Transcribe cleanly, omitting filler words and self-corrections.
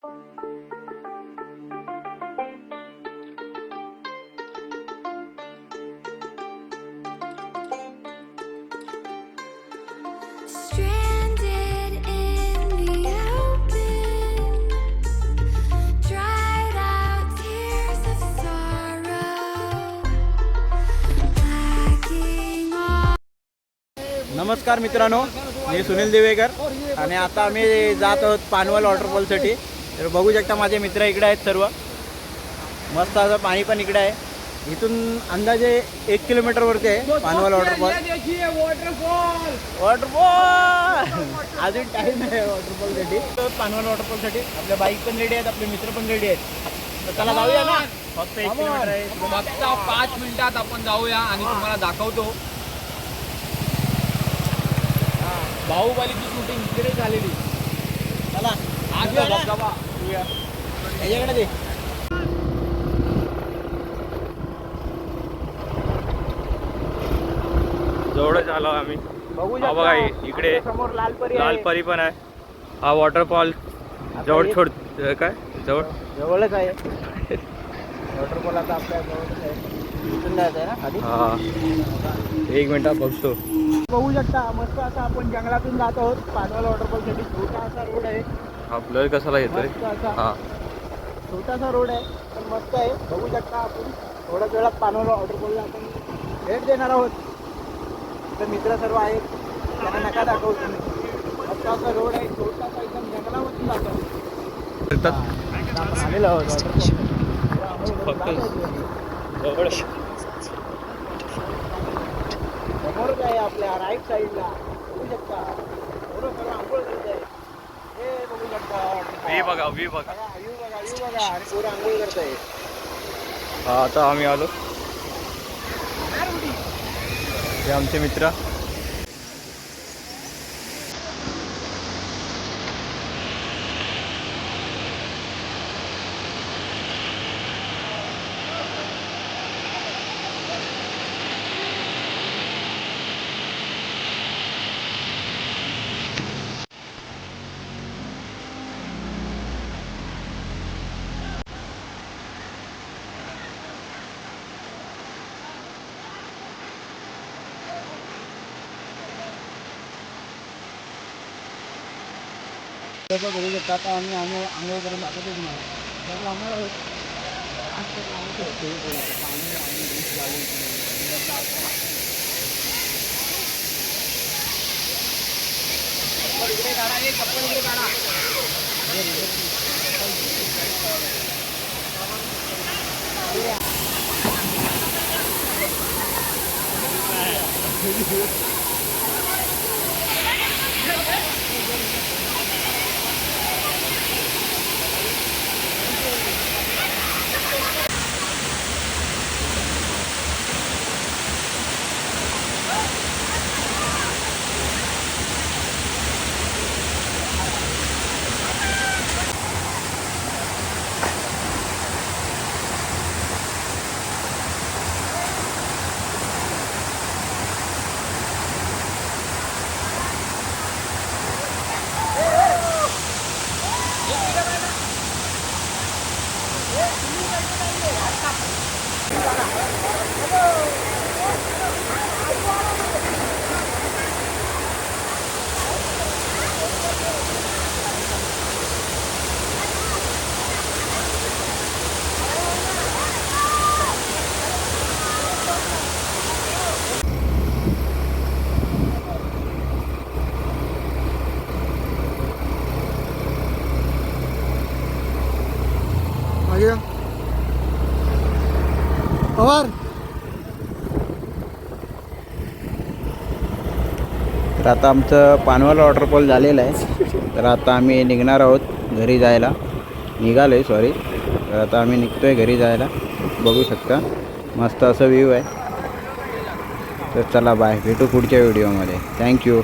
Stranded in the open, dried out tears of sorrow, lacking all. नमस्कार मित्रांनो, मी सुनील देवेकर आणि आता आम्ही जात आहोत पानवल वॉटरफॉलसाठी. तर बघू शकता माझे मित्र इकडे आहेत सर्व. मस्त असं पाणी पण इकडे आहे. इथून अंदाजे 1 किलोमीटरवरती आहे पानवल वॉटरफॉल. अजून टाईम आहे वॉटरफॉलसाठी. पानवल वॉटरफॉलसाठी आपल्या बाईक पण रेडी आहेत, आपले मित्र पण रेडी आहेत. तर त्याला जाऊया ना. फक्त 1 किलोमीटर आहे. फक्त 5 मिनिटात आपण जाऊया आणि तुम्हाला दाखवतो. बाहुबलीची शूटिंग इकडे झालेली. चला याच्याकडे दे. जवळच आलो आम्ही. बघू हा बघा इकडे समोर लालपरी लालपरी पण आहे. हा वॉटरफॉल जवळ काय जवळच आहे वॉटरफॉल. आता आपल्या जवळच आहे. इथून जायचं आहे ना खाली. हा 1 मिनिटात बघतो. बघू शकता मस्त असं आपण जंगलातून जात आहोत पानवल वॉटरफॉलसाठी. छोटा असा रोड आहे. आपल्याला कशाला येतोय. मस्त असा हा छोटासा रोड आहे पण मस्त आहे. बघू शकता आपण थोड्याच वेळात पानवल वॉटरफॉलला आपण भेट देणार आहोत. तर मित्र सर्व आहेत, त्यांना नका दाखवू तुम्ही. मस्त असा रोड आहे, छोटासा एकदम जंगलामधून जातो. आलेलो आहोत जवळ. समोरच आहे आपल्या राईट साईडला. बघू शकता बरोबर सर्व आंघोळ करत आहे. हे बघू शकता व्ह्यू बघा. व्ह्यू बघा आणि पोरं आंघोळ करत आहे. हा आता आम्ही आलो. हे आमचे मित्र. बघू शकता आता आम्ही आंघोळ करून दाखवतो तुम्हाला. आम्हाला पवार. तर आता आमचं पानवल वॉटरफॉल झालेलं आहे. तर आता आम्ही निघणार आहोत घरी जायला. निघालो आहे सॉरी. तर आता आम्ही निघतो आहे घरी जायला. बघू शकता मस्त असं व्ह्यू आहे. तर चला बाय, भेटू पुढच्या व्हिडिओमध्ये. थँक्यू.